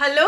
Hello.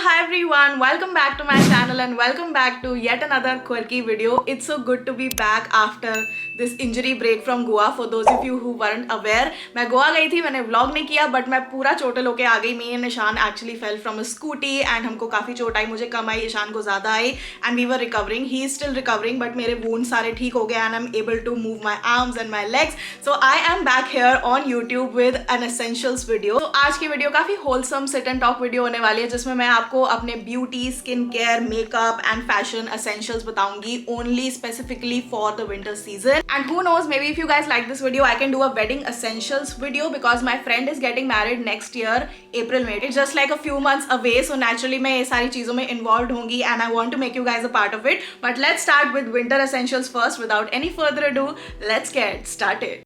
Hi everyone. Welcome back to my channel and welcome back to yet another quirky video. It's so good to be back after this injury break from Goa. For those of you who weren't aware, मैं गोवा गई थी, मैंने vlog नहीं किया but मैं पूरा चोटिल होके आ गई. Me and Ishan actually fell from a scooty and हमको काफ़ी चोट आई. मुझे कम आई, ईशान को ज़्यादा आई and we were recovering. He is still recovering but मेरे वूंड सारे ठीक हो गए and I am able to move my arms and my legs. So I am back here on YouTube with an essentials video. तो आज की video काफ़ी wholesome sit and talk video होने वाली है जिसमें मैं आपको अपने beauty, skin care, makeup and fashion essentials बताऊंगी only specifically for the winter season. And who knows, maybe if you guys like this video I can do a wedding essentials video because my friend is getting married next year April में. It's just like a few months away, so naturally मैं ये सारी चीजों में involve होंगी and I want to make you guys a part of it. But let's start with winter essentials first. Without any further ado, let's get started.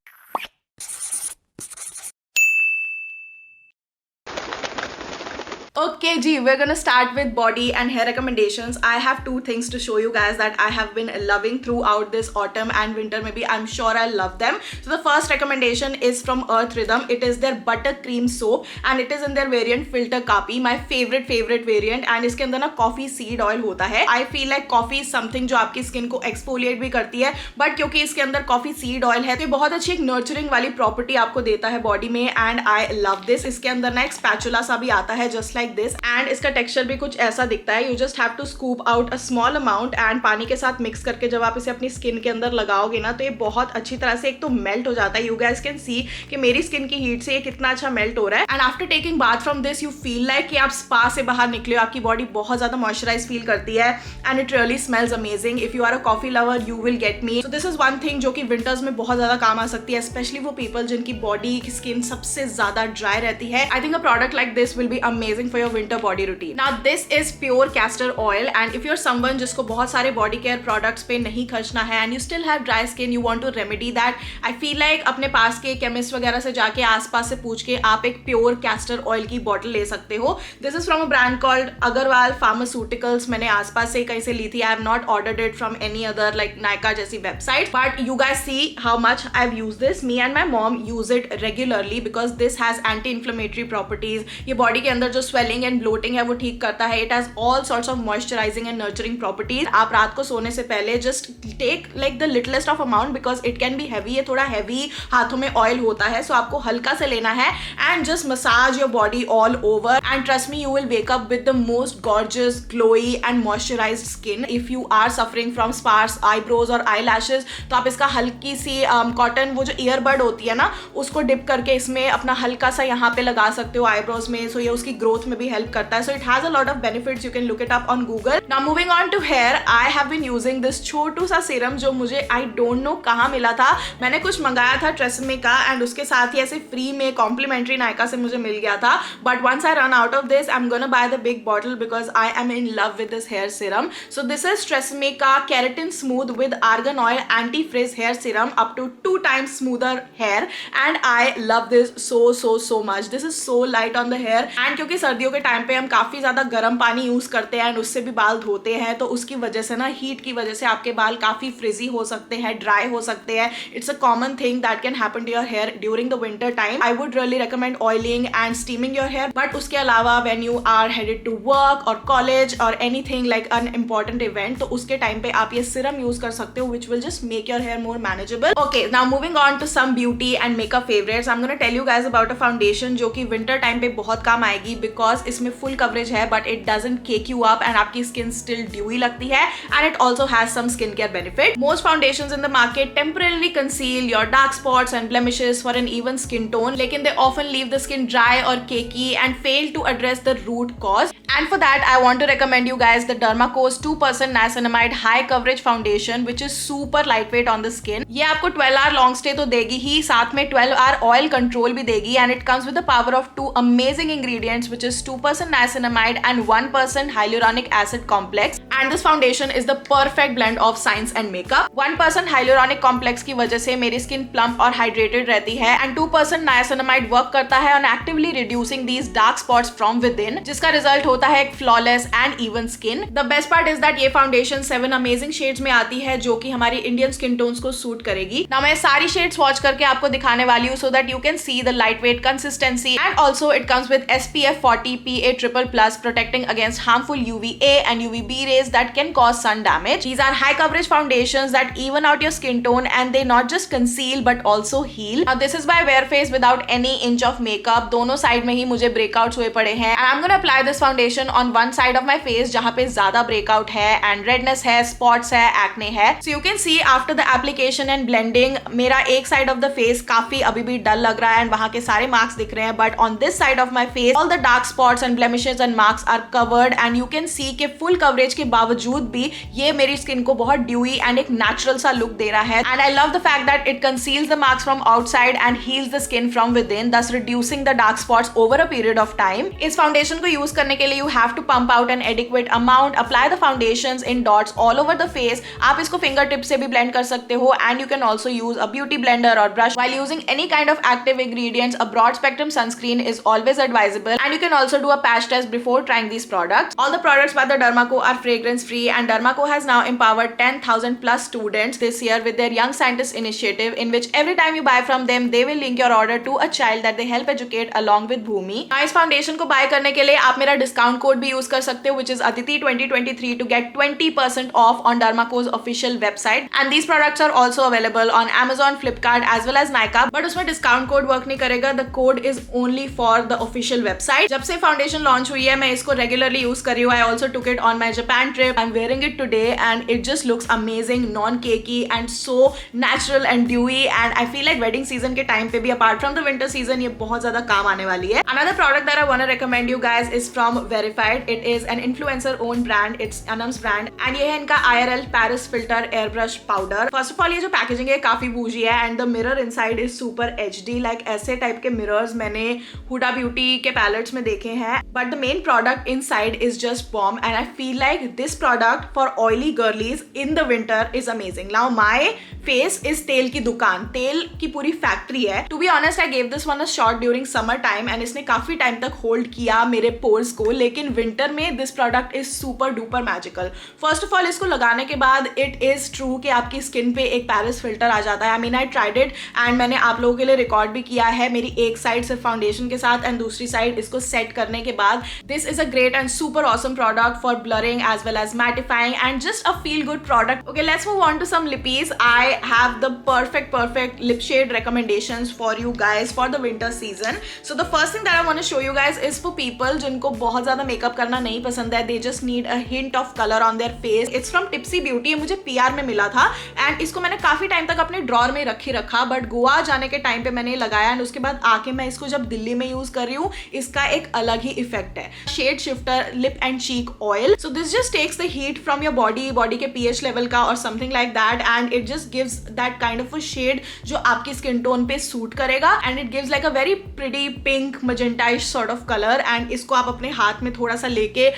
Okay, G, we're gonna start with body and hair recommendations. I have two things to show you guys that I have been loving throughout this autumn and winter. Maybe I'm sure I'll love them. So the first recommendation is from Earth Rhythm. It is their buttercream soap and it is in their variant Filter Kapi. My favorite variant. And इसके अंदर ना coffee seed oil होता है. I feel like coffee is something जो आपकी skin को exfoliate भी करती है, but क्योंकि इसके अंदर coffee seed oil है तो ये बहुत अच्छी एक nurturing वाली property आपको देता है body में and I love this. इसके अंदर ना एक spatula सा भी आता है just like this and इसका टेक्सचर भी कुछ ऐसा दिखता है. You just have to scoop out a small amount and पानी के साथ मिक्स करके जब आप इसे अपनी स्किन के अंदर लगाओगे ना तो ये बहुत अच्छी तरह से एक तो मेल्ट हो जाता है. यू गाइस कैन सी कि मेरी स्किन की हीट से ये कितना अच्छा मेल्ट हो रहा है. And after taking bath from this you feel like कि आप स्पा से बाहर निकले हो. आपकी बॉडी बहुत ज्यादा मॉइस्चराइज फील करती है and it really smells amazing. If you are a coffee lover you will get me. So this is one thing जो कि विंटर्स में बहुत ज्यादा काम आ सकती है, स्पेशली वो पीपल जिनकी बॉडी की स्किन सबसे ज्यादा ड्राई रहती है. I think a product like this will be amazing for your winter body routine. Now this is pure castor oil and if you're someone जिसको बहुत सारे body care products पे नहीं खर्चना है and you still have dry skin, you want to remedy that, I feel like अपने पास के chemist वगैरह से जाके आसपास से पूछ के आप एक pure castor oil की bottle ले सकते हो. This is from a brand called Agarwal Pharmaceuticals. मैंने आसपास से कहीं से ली थी. I have not ordered it from any other like Nykaa जैसी website, but you guys see how much I've used this. Me and my mom use it regularly because this has anti-inflammatory properties. ये body के अंदर जो swelling and bloating है वो ठीक करता है. It has all sorts of moisturizing and nurturing properties. आप रात को सोने से पहले just take like the littlest of amount because it can be heavy. ये थोड़ा हैवी हाथों में ऑयल होता है सो आपको हल्का से लेना है and just massage your body all over and trust me you will wake up with the most gorgeous, glowy and moisturized skin. If you are suffering from sparse eyebrows और आई लैशेज तो आप इसका हल्की सी cotton वो जो earbud होती है ना उसको डिप करके इसमें अपना हल्का सा यहाँ पे लगा सकते हो आईब्रोज में. सो ये उसकी ग्रोथ में भी हेल्प करता है. So it has a lot of benefits. You can look it up on Google. Now moving on to hair, I have been using this छोटू सा सीरम जो मुझे I don't know कहाँ मिला था. मैंने कुछ मंगाया था ट्रेसेमे का एंड उसके साथ ही ऐसे फ्री में कॉम्प्लीमेंट्री नायका से मुझे मिल गया था. But once I run out of this, I'm gonna buy the big bottle because I am in love with this hair serum. So this is Tresemme का Keratin Smooth with Argan Oil Anti-Frizz Hair Serum up to 2 times smoother hair and I love this so much. This is so light on the hair and क्योंकि सर्दियों के time पे हम काफ़ी ज़्यादा गर्म पानी यूज़ करते हैं एंड उससे भी बाल धोते हैं तो उसकी वजह से ना हीट की वजह से आपके बाल काफ़ी फ्रिजी हो सकते हैं, ड्राई हो सकते हैं. It's a common thing that can happen to your hair during the winter time. I would really recommend oiling and steaming your hair but उसके अलावा when you are headed to work और college और anything like an important event तो उसके time पे आप ये serum use कर सकते हो which will just make your hair more manageable. Okay, now moving on to some beauty and makeup favourites. I am gonna tell you guys about a foundation जो कि विंटर टाइम पे बहुत काम आएगी because इसमें फुल कवरेज है but it doesn't cake you up and आपकी skin still dewy लगती है and it also has some skin care benefit. Most foundations in the market temporarily conceal your dark spots and blemishes for an even skin tone लेकिन they often leave the skin dry और cakey and fail to address the root cause. And for that I want to recommend you guys the Dermaco's 2% niacinamide high coverage foundation which is super light weight on the skin. ये आपको 12 hour long stay तो देगी ही, साथ में 12 our oil control भी देगी and it comes with the power of 2 amazing ingredients which is 2% niacinamide and 1% hyaluronic acid complex and this foundation is the perfect blend of science and makeup. 1% hyaluronic complex की वजह से मेरी skin plump और hydrated रहती है and 2% niacinamide work करता है on actively reducing these dark spots from within जिसका रिजल्ट होता होता है एक flawless and even skin. The best part is that ये फाउंडेशन 7 अमेजिंग शेड्स में आती है जो कि हमारी इंडियन स्किन टोन्स को सूट करेगी। ना मैं सारी शेड्स वॉच करके आपको दिखाने वाली हूँ so that you can see the light weight consistency and also it comes with SPF 40 PA+++ protecting against harmful UVA and UVB rays that can cause sun damage. These are high coverage foundations that even out your skin tone and they not just conceal but also heal. Now this is by Wear Face without any inch of makeup. दोनों side में ही मुझे breakouts हुए पड़े हैं and I'm gonna apply this foundation on one side of my face जहाँ पे ज्यादा breakout है and redness है, spots है, acne है. So you can see after the application and blending मेरा एक साइड ऑफ द फेस काफी अभी भी डल लग रहा है एंड वहां के सारे मार्क्स दिख रहे हैं, but on this side of my face all the dark spots and blemishes and marks are covered and you can see के फुल कवरेज के बावजूद भी ये मेरी स्किन को बहुत ड्यूई एंड एक नेचुरल सा लुक दे रहा है and I love the fact that it conceals the marks from outside and heels the skin from with in, thus reducing the dark spots over a period of time. इस foundation को use करने के लिए you have to pump out an adequate amount, apply the foundations in dots all over the face. आप इसको finger tip से भी blend कर सकते हो and you can also use a beauty blender or brush. While using any kind of active ingredients, a broad spectrum sunscreen is always advisable and you can also do a patch test before trying these products. All the products by the Dermaco are fragrance free and Dermaco has now empowered 10,000 plus students this year with their Young Scientist initiative in which every time you buy from them they will link your order to a child that they help educate along with Bhumi. Now इस foundation को bye करने के लिए आप मेरा discount code भी use कर सकते हो which is Aditi 2023 to get 20% off on Dermaco's official website and these products are also available on Amazon, Flipkart as well as Nykaa, but उसमें डिस्काउंट कोड वर्क नहीं करेगा. The code is only for the official website. जब से foundation launch हुई है मैं इसको regularly use कर रही हूँ. I also took it on my Japan trip. I am wearing it today and it just looks amazing, non cakey and so natural and dewy and I feel like wedding season के time पे भी apart from the winter season ये बहुत ज्यादा काम आने वाली है. Another product that I want to recommend you guys is from verified. It is an influencer own brand, it's अनम्स brand and ये है इनका IRL Paris filter air brush powder. First of all ये जो पैकेजिंग है काफी boujee है and the mirror inside is super HD. Like ऐसे type के मिरर्स मैंने हुडा ब्यूटी के पैलेट्स में देखे हैं, but the main product inside is just bomb and I feel like this product for oily girlies in the winter is amazing. Now my face is तेल की दुकान, तेल की पूरी फैक्ट्री है. To be honest I gave this one a shot during summer time and इसने काफी time तक होल्ड किया मेरे पोर्स को, लेकिन विंटर में this product is super duper magical. First of all इसको लगाने के बाद इट इज ट्रू कि आपकी स्किन पे एक पैरिस फिल्टर आ जाता है. I mean I tried it and मैंने आप लोगों के लिए रिकॉर्ड भी किया है. मेरी एक साइड सिर्फ फाउंडेशन के साथ एंड दूसरी साइड इसको सेट करने के बाद. This is a great and super awesome product for blurring as well as mattifying and just a feel good product. Okay, let's move on to some lippies. I have the perfect lip shade recommendations for you guys for the winter season. So the first thing that I want to show you guys is for people जिनको बहुत ज्यादा makeup करना नहीं पसंद है. They just need a hint of color on their face. It's from Tipsy Beauty. मुझे PR में मिला था एंड इसको मैंने काफी टाइम तक अपने ड्रॉर में रखा, बट गोवा जाने के टाइम पे मैंने लगाया एंड उसके बाद आके मैं इसको जब दिल्ली में यूज कर रही हूँ इसका एक अलग ही इफेक्ट है. Shade shifter lip and cheek oil. So this just takes the heat from your body के pH लेवल का और something like that and it just gives that kind of a shade जो आपकी स्किन टोन पे suit करेगा and it gives like a very pretty pink magentaish sort of colour. And इसको आप अपने हाथ में थोड़ा सा लेके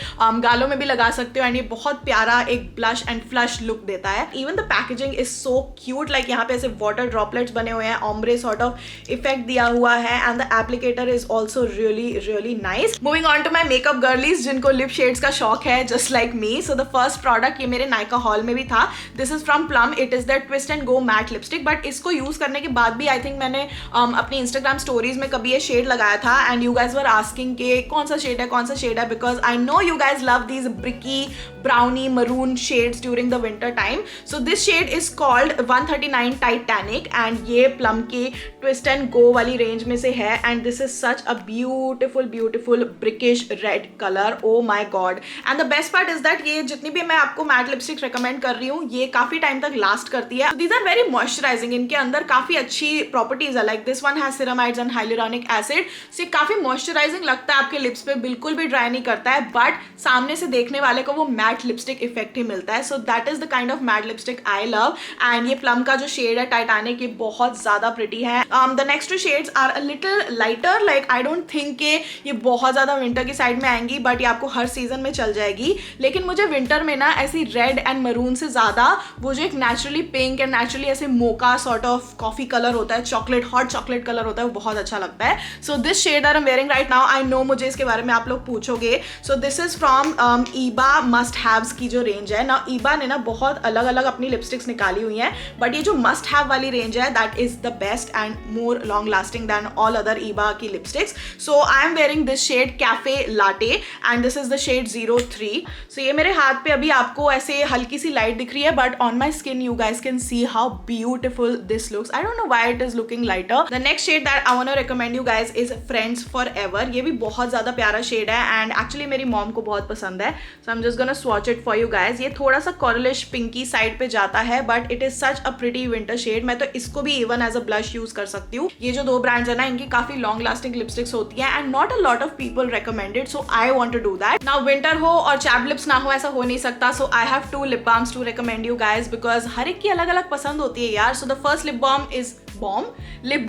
गालों में भी लगा सकते हो एंड ये बहुत प्यारा एक ब्लश एंड फ्लश लुक देता है. Even the packaging is so cute. Like यहाँ पे ऐसे वाटर ड्रॉपलेट्स बने हुए हैं, ऑम्ब्रे सॉर्ट ऑफ इफेक्ट दिया हुआ है and the applicator is also really nice. Moving on to my makeup girlies जिनको लिप शेड्स का शौक है just like me. So the first product ये मेरे नायका हॉल में भी था. This is from Plum. It is the twist and go matte lipstick, but इसको यूज करने के बाद भी आई थिंक मैंने अपनी इंस्टाग्राम स्टोरीज में कभी ये शेड लगाया था and you guys were asking के कौन सा शेड है because I know you guys love these bricky brownie maroon shades during the winter time. So this shade is called 139 Titanic and ये प्लम की ट्विस्ट एंड गो वाली range में से है and this is such a beautiful brickish red colour. Oh my god. And the best part is that ये जितनी भी मैं आपको मैट लिपस्टिक रिकमेंड कर रही हूँ ये काफी टाइम तक लास्ट करती है. These are very moisturising. इनके अंदर काफी अच्छी प्रॉपर्टीज है. Like this one has ceramides and hyaluronic acid. So काफी मॉइस्चराइजिंग लगता है आपके लिप्स पे, बिल्कुल भी ड्राई नहीं करता है, बट सामने से देखने वाले को वो मैट लिपस्टिक इफेक्ट ही मिलता है. सो that is the kind of matte lipstick I love and ये प्लम का जो शेड है टाइटैनिक ये बहुत ज्यादा प्रिटी है. The next two shades are a little lighter. Like I don't think के ये बहुत ज्यादा विंटर की साइड में आएंगी, बट ये आपको हर सीजन में चल जाएगी. लेकिन मुझे विंटर में ना ऐसी रेड एंड मरून से ज्यादा वो जो एक नेचुरली पिंक एंड नेचुरली ऐसे मोका सॉर्ट ऑफ कॉफी कलर होता है, हॉट चॉकलेट कलर होता है, वो बहुत अच्छा लगता है. So this shade that I am wearing right now, I know मुझे इसके बारे में आप लोग पूछोगे करोगे। So this is from Iba must haves की जो रेंज है ना, ईबा ने ना बहुत अलग अलग अपनी लिपस्टिक्स निकाली हुई हैं, बट ये जो मस्ट हैव वाली रेंज है that is the best and more long lasting than all other Iba की lipsticks. So I am wearing this shade cafe latte and this is the shade 03। So ये मेरे हाथ पे अभी आपको ऐसे हल्की सी लाइट दिख रही है, but on my skin you guys can see how beautiful this looks. I don't know why it is looking lighter. The next shade that I want to recommend you guys is friends forever एवर। ये भी बहुत ज्यादा प्यारा shade है and actually मेरी mom को बहुत पसंद है, so I am just gonna swatch it for you guys. ये थोड़ा सा कॉरलिश पिंकी साइड पे जाता है, but it is such a pretty winter shade. मैं तो इसको भी even as a blush use कर सकती हूँ। ये जो दो ब्रांड्स है ना, इनकी काफी लॉन्ग लास्टिंग लिपस्टिक्स होती है and not a lot of people recommended, so I want to do that. Now winter हो और चैप लिप्स ना हो ऐसा हो नहीं सकता, so I have 2 lip balms to recommend you guys, because हर एक की अलग अलग पसंद होती है यार। So the first lip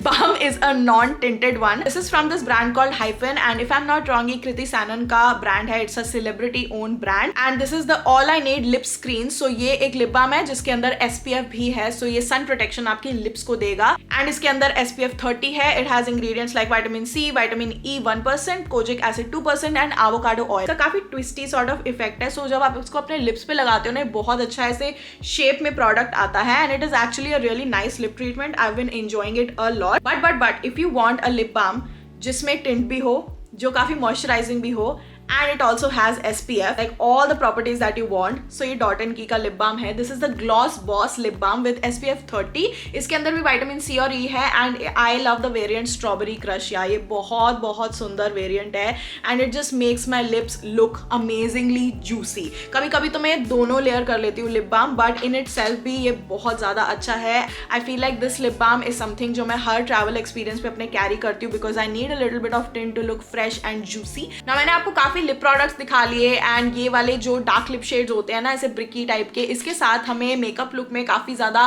balm is a non-tinted one. This is from this brand called Hyphen and if I'm not wrong ये कृति सैनन का brand है, it's a celebrity owned brand and this is the all I need lip screen. So ये एक lip balm है जिसके अंदर SPF भी है, so ये sun protection आपकी lips को देगा and इसके अंदर SPF 30 है। It has ingredients like vitamin C, vitamin E 1%, kojic acid 2% and avocado oil। इसका काफी twisty sort of effect है, so जब आप इसको अपने lips पे लगाते हो ना, बहुत अच्छा ऐसे shape में product आता है and it is actually a really nice lip treatment. I've been enjoying it a lot, but if you want a lip balm जिसमें tint भी हो, जो काफी moisturizing भी हो and it also has SPF, like all the properties that you want. So ये Dot & Key का lip balm है. This is the Gloss Boss lip balm with SPF 30. इसके अंदर भी vitamin C और E है and I love the variant Strawberry Crush यार, ये बहुत बहुत सुंदर variant है and it just makes my lips look amazingly juicy. कभी कभी तो मैं दोनों layer कर लेती हूँ lip balm, but in itself भी ये बहुत ज़्यादा अच्छा है. I feel like this lip balm is something जो मैं हर travel experience पे अपने carry करती हूँ because I need a little bit of tint to look fresh and juicy. Now मैंने आपको काफ़ी लिप प्रोडक्ट्स दिखा लिए एंड ये वाले जो डार्क लिप शेड्स होते हैं ना ऐसे ब्रिकी टाइप के, इसके साथ हमें मेकअप लुक में काफ़ी ज़्यादा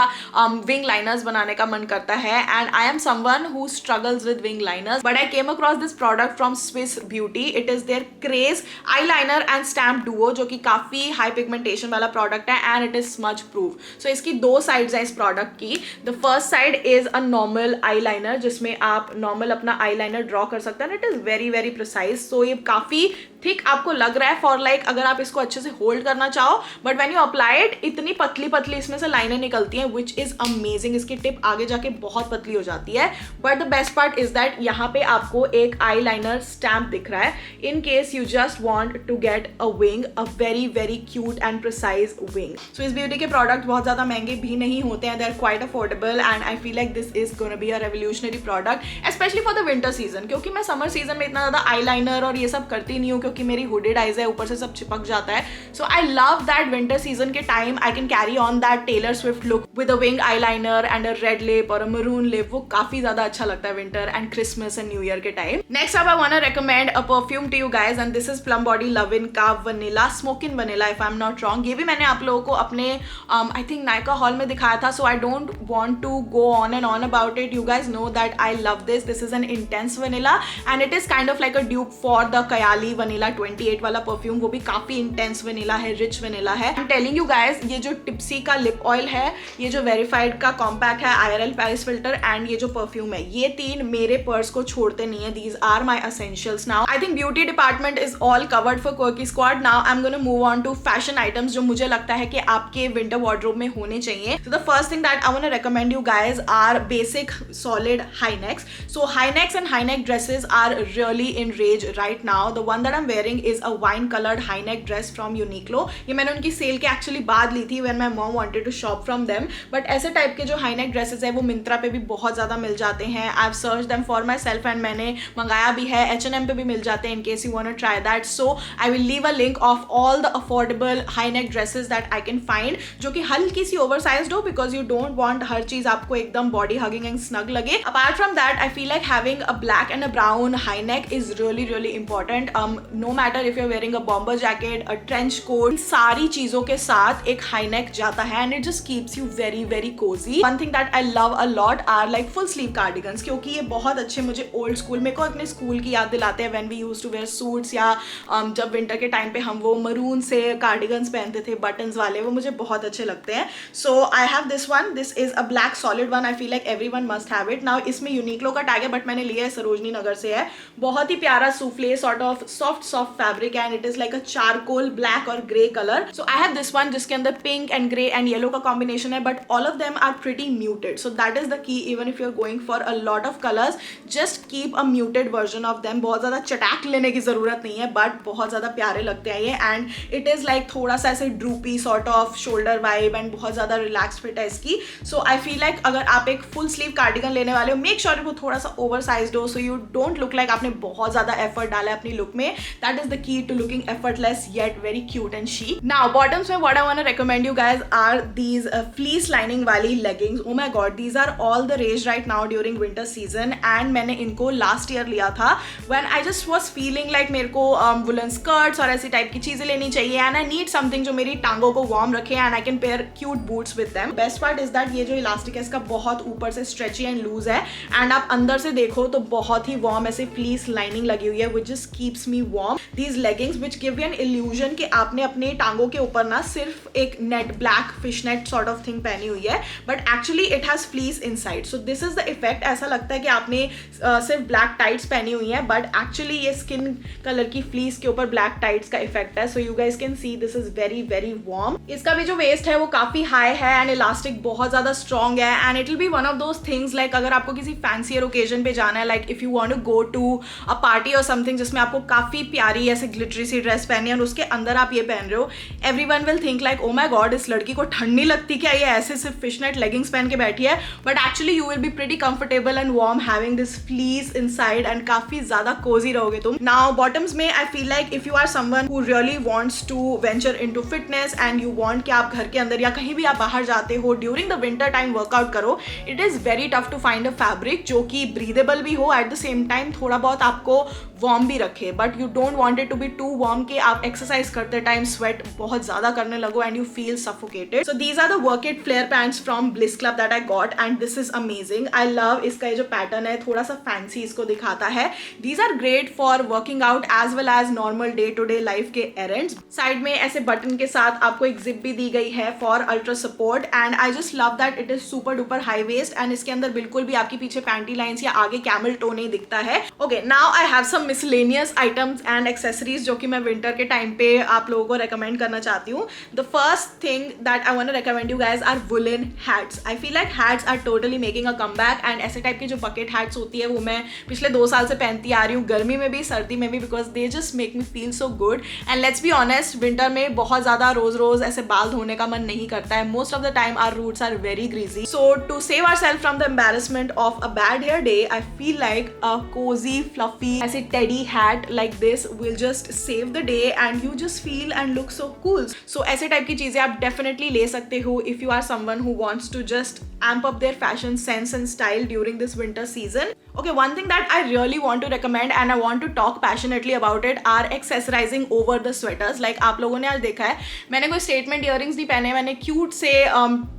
विंग लाइनर्स बनाने का मन करता है and I am someone who struggles with wing liners, but I came across this product from Swiss Beauty. It is their craze eye liner and stamp duo जो कि काफ़ी हाई पिगमेंटेशन वाला product है and it is smudge proof. So इसकी 2 sides हैं इस product की. The first side is a normal eye liner जिसमें आप नॉर्मल अपना आई लाइनर ड्रॉ कर सकते हैं. It is very very precise. So ये काफ़ी थिक आपको लग रहा है फॉर लाइक अगर आप इसको अच्छे से होल्ड करना चाहो, but when you apply it इतनी पतली पतली इसमें से लाइनें निकलती हैं विच इज अमेजिंग. इसकी टिप आगे जाके बहुत पतली हो जाती है. But the best part is that यहाँ पे आपको एक आई लाइनर स्टैम्प दिख रहा है in case you just want to get a wing, a very very cute and precise wing. So इस ब्यूटी के प्रोडक्ट बहुत ज्यादा महंगे भी नहीं होते हैं. They are quite affordable and I feel like this is gonna be a revolutionary product specially for the winter season, क्योंकि मैं समर सीजन में इतना ज्यादा आई लाइनर और ये सब करती नहीं हूँ क्योंकि मेरी हुडेड आईज है, ऊपर से सब चिपक जाता है. So I love that winter season के time I can carry on that Taylor Swift look with a wing eye liner and a red lip और अ मरून लिप. वो काफी ज्यादा अच्छा लगता है winter and Christmas and new year के time. Next अब I want to recommend a perfume to you guys and this is Plum body lovin का vanilla smoke in vanilla if I am not wrong. ये भी मैंने आप लोगों को अपने आई थिंक नायका हॉल में दिखाया था. So I don't want to go on and on about it. You guys know that I love this. This is an intense vanilla and it is kind of like a dupe for the Kayali vanilla 28 वाला perfume. वो भी काफी intense vanilla है, rich vanilla है. I am telling you guys ये जो tipsy का lip oil है, ये जो वेरीफाइड का कॉम्पैक्ट है, IRL पैरिस फिल्टर एंड ये जो परफ्यूम है, ये 3 मेरे पर्स को छोड़ते नहीं है. These are my essentials. Now I think beauty department is all covered for quirky squad. Now I am gonna move on to fashion items जो मुझे लगता है कि आपके विंटर वार्डरोब में होने चाहिए. So the first thing that I want to recommend you guys are basic solid high necks. So high necks and high neck dresses are really in rage right now. The one that I am wearing is a wine coloured high neck dress from Uniqlo. ये मैंने उनकी sale के actually बाद ली थी when my mom wanted to shop from them. But ऐसे type के जो हाई नेक ड्रेसेस है वो मिंत्रा पे भी बहुत ज़्यादा मिल जाते हैं. I have search them for my self and मैंने मंगाया भी है. H&M पे भी मिल जाते हैं in case you want to try that. So I will leave a link of all the affordable high neck dresses that I can find जो कि हल्की सी ओवर साइज्ड हो बिकॉज यू डोंट वांट हर चीज़ आपको एकदम बॉडी हगिंग एंड स्नग लगे. Apart from that I feel like having a black and a brown high neck is really really important. No matter if you are wearing a bomber jacket, a trench coat, सारी चीजों के साथ एक high neck जाता है and it just keeps you very very cozy. One thing that I love a lot are like full sleeve cardigans क्योंकि ये बहुत अच्छे मुझे ओल्ड स्कूल में को अपने स्कूल की याद दिलाते हैं when we used to wear suits या जब विंटर के टाइम पे हम वो मरून से कार्डिगन्स पहनते थे बटन्स वाले, वो मुझे बहुत अच्छे लगते हैं. So I have this one. This is a black solid one. I feel like everyone must have it. Now इसमें यूनिक्लो का टैग है बट मैंने लिया है सरोजनी नगर से है. बहुत ही प्यारा souffle sort of soft soft fabric and it is like a charcoal black और grey colour. So I have this one जिसके अंदर pink and grey and yellow का कॉम्बिनेशन है, but all of them are pretty muted. So that is the key. Even if you are going for a lot of colours, just keep a muted version of them. बहुत ज्यादा चटाक लेने की जरूरत नहीं है, but बहुत ज्यादा प्यारे लगते हैं ये. एंड इट इज लाइक थोड़ा सा ऐसे droopy sort off shoulder vibe and बहुत ज्यादा रिलैक्स फिट है इसकी. सो आई फील लाइक अगर आप एक फुल स्लीव कार्डिगन लेने वाले हो, मेक श्योर वो थोड़ा सा ओवर साइज्ड हो, so you don't look like आपने बहुत ज्यादा एफर्ट डाला है अपनी लुक में. That is the key to looking effortless yet very cute and chic. Now bottoms में what I want to recommend you guys are these fleece lining वाली leggings. Oh my god, these are all the rage right now during winter season. And मैंने इनको last year लिया था when I just was feeling like मेरे को woollen skirts और ऐसी type की चीजें लेनी चाहिए एंड आई नीड समथिंग जो मेरी टांगों को वार्म रखे and I can pair cute boots with them. Best part is that ये जो इलास्टिक है इसका बहुत ऊपर से स्ट्रेची एंड लूज है एंड आप अंदर से देखो तो बहुत ही वार्म ऐसे फ्लीस लाइनिंग लगी हुई है which just keeps me warm. These leggings which give you an illusion कि आपने अपने टांगों के ऊपर ना सिर्फ एक net black fish net sort of thing पहनी हुई है, but actually it has fleece inside. So this is the effect. ऐसा लगता है कि आपने सिर्फ ब्लैक टाइट्स पहनी हुई है, बट एक्चुअली ये स्किन कलर की फ्लीस के ऊपर ब्लैक टाइट्स का इफेक्ट है. So you guys can see this is very very warm. इसका भी जो वेस्ट है वो काफी हाई है एंड इलास्टिक बहुत ज्यादा स्ट्रॉन्ग है and it will be one of those things like अगर आपको किसी फैंसियर ओकेजन पे जाना है, like if you want to go to a party और समथिंग जिसमें आपको काफी प्यारी ऐसे ग्लिटरी सी ड्रेस पहनी है और उसके अंदर आप ये पहन रहे हो, everyone will think like oh my God इस लड़की को ठंड नहीं लगती क्या, ये ऐसे सिर्फ फिशनेट लेगिंग्स पहन के बैठी है. But actually you will be pretty comfortable and warm having this fleece inside and काफी ज्यादा कोजी रहोगे तुम. नाउ बॉटम्स में I feel like if you are someone who really wants to venture into fitness and you want कि आप घर के अंदर या कहीं भी आप बाहर जाते हो during the winter time workout करो, it is very tough to find a fabric जो कि ब्रीदेबल भी हो, एट द सेम टाइम थोड़ा बहुत आपको वार्म भी रखे, but you don't want it to be too warm कि आप एक्सरसाइज करते टाइम स्वेट बहुत ज्यादा करने लगो and you feel suffocated. So these are the work it flare pants from Bliss Club that I got and this is amazing. I love इसका ये जो पैटर्न है थोड़ा सा फैंसी इसको दिखाता है. These are great for working out as well as normal day to day life के एरेंड्स. साइड में ऐसे बटन के साथ आपको एक जिप भी दी गई है for ultra support and I just love that it is super duper high waist and इसके अंदर बिल्कुल भी आपकी पीछे पैंटी लाइंस या आगे कैमल टो नहीं दिखता है. Okay, now I have some miscellaneous items and accessories जो कि मैं विंटर के टाइम पे आप लोगों को रेकमेंड करना चाहती हूँ. The first thing that I want to recommend you guys are woollen hats. I feel like hats are totally making a comeback and ऐसे टाइप की जो बकेट हैट्स होती है वो मैं पिछले 2 साल से पहनती आ रही हूँ, गर्मी में भी सर्दी में भी, because they just make me feel so good. And let's be honest, winter में बहुत ज्यादा रोज रोज ऐसे बाल धोने का मन नहीं करता है. Most of the time our roots are very greasy. So to save ourselves from the embarrassment of a bad hair day, I feel like a cosy fluffy ऐसे teddy hat like this will just save the day and you just feel and look so cool. So ऐसे type की चीजें आप definitely ले सकते हो if you are someone who wants to just amp up their fashion sense and style during this winter season. Okay, one thing that I really want to recommend and I want to talk passionately about it are accessorizing over the sweaters. Like आप लोगों ने आज देखा है मैंने कोई statement earrings नहीं पहने, मैंने cute से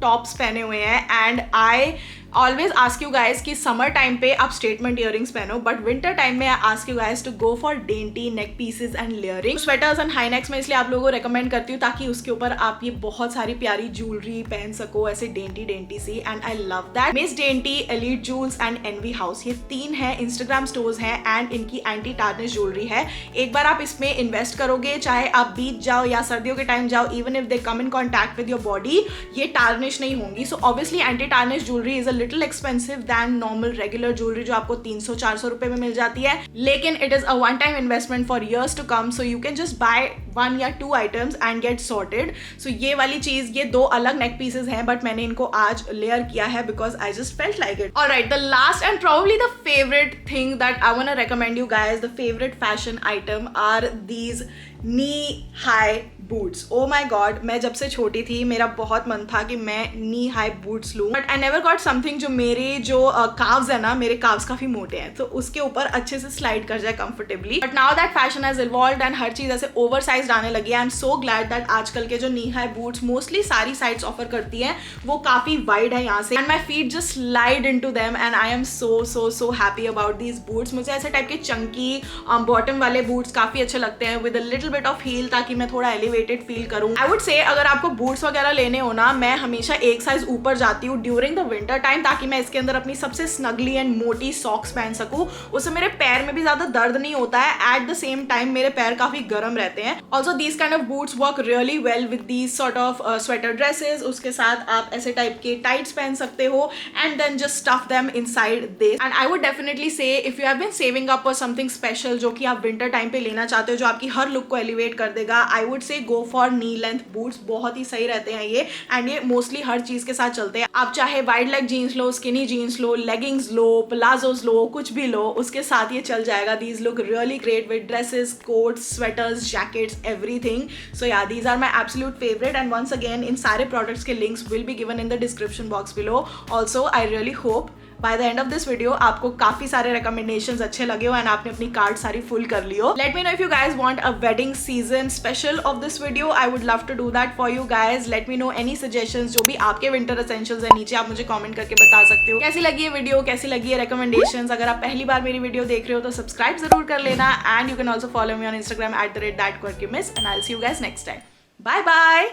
tops पहने हुए हैं and I always ask you guys कि समर टाइम पे आप स्टेटमेंट इयरिंग्स पहनो, बट विंटर टाइम में I ask you guys to go for dainty neck pieces and layering. Sweaters and high necks में इसलिए आप लोगों को रेकमेंड करती हूँ ताकि उसके ऊपर आप ये बहुत सारी प्यारी ज्वेलरी पहन सको ऐसे डेंटी डेंटी सी. And I love that Miss Dainty, Elite Jewels and Envy House, ये 3 है इंस्टाग्राम स्टोर्स हैं एंड इनकी एंटी टार्निश ज्वेलरी है. एक बार आप इसमें इन्वेस्ट करोगे, चाहे आप बीच जाओ या सर्दियों के टाइम जाओ, even if they come in contact with your body, ये टार्निश नहीं होंगी. So obviously anti tarnish jewellery is a little expensive than normal regular jewellery जो आपको 300-400 रुपए में मिल जाती है, लेकिन it is a one time investment for years to come. So you can just buy 1 या 2 items and get sorted. So ये वाली चीज, ये 2 अलग नेक पीसेस हैं बट मैंने इनको आज लेयर किया है because I just felt like it. Alright, the last and probably the favorite thing that I want to recommend you guys, the favorite fashion item are these knee high boots. Oh my god, मैं जब से छोटी थी मेरा बहुत मन था कि मैं knee high boots लूँ, but I never got something जो मेरे जो calves है ना, मेरे calves काफी मोटे हैं तो उसके ऊपर अच्छे से slide कर जाए comfortably. But now that fashion has evolved and हर चीज ऐसे oversized आने लगी है, I'm so glad that आजकल के जो knee high boots mostly सारी sites offer करती हैं वो काफी wide है यहाँ से and my feet just slide into them and I am so happy about these boots. मुझे ऐसे टाइप के chunky bottom वाले boots काफी अच्छे लगते हैं with a little bit of heel ताकि मैं थोड़ा एलिवेटेड फील करूँ। आई वुड से अगर आपको बूट्स वगैरह लेने हो ना, मैं हमेशा एक साइज ऊपर जाती हूँ ड्यूरिंग द विंटर टाइम, ताकि मैं इसके अंदर अपनी सबसे स्नगली एंड मोटी सॉक्स पहन सकूँ। उससे मेरे पैर में भी ज्यादा दर्द नहीं होता है, एट द सेम टाइम मेरे पैर काफी गर्म रहते हैं। Also these kind of boots work really well with these sort of sweater dresses. उसके साथ आप ऐसे टाइप के टाइट्स पहन सकते हो and then just stuff them inside this. And I would definitely say if you have been saving up for something special जो कि आप विंटर टाइम पे लेना चाहते हो, जो आपकी हर लुक को एलिवेट कर देगा, I would say go for knee length boots. बहुत ही सही रहते हैं ये, एंड ये मोस्टली हर चीज के साथ चलते हैं। आप चाहे वाइड लेग जीन्स लो, स्किनी जीन्स लो, लेगिंग्स लो, प्लाजोज लो, कुछ भी लो, उसके साथ ये चल जाएगा। These look really great with dresses, coats, sweaters, jackets, everything. So yeah these are my absolute favourite, and once again इन सारे प्रोडक्ट्स के links will be given in the description box below. Also I really hope by the end of this video आपको काफी सारे recommendations अच्छे लगे हो and आपने अपनी कार्ड सारी फुल कर ली हो। Let me know if you guys want a wedding season special of this video, I would love to do that for you guys. Let me know any suggestions, जो भी आपके winter essentials है नीचे आप मुझे कमेंट करके बता सकते हो। कैसी लगी ये वीडियो, कैसी लगी है रिकमेंडेशंस। अगर आप पहली बार मेरी वीडियो देख रहे हो तो सब्सक्राइब जरूर कर लेना, and you can also follow me on Instagram @thatquirkymiss, and I'll see you guys next time. Bye bye.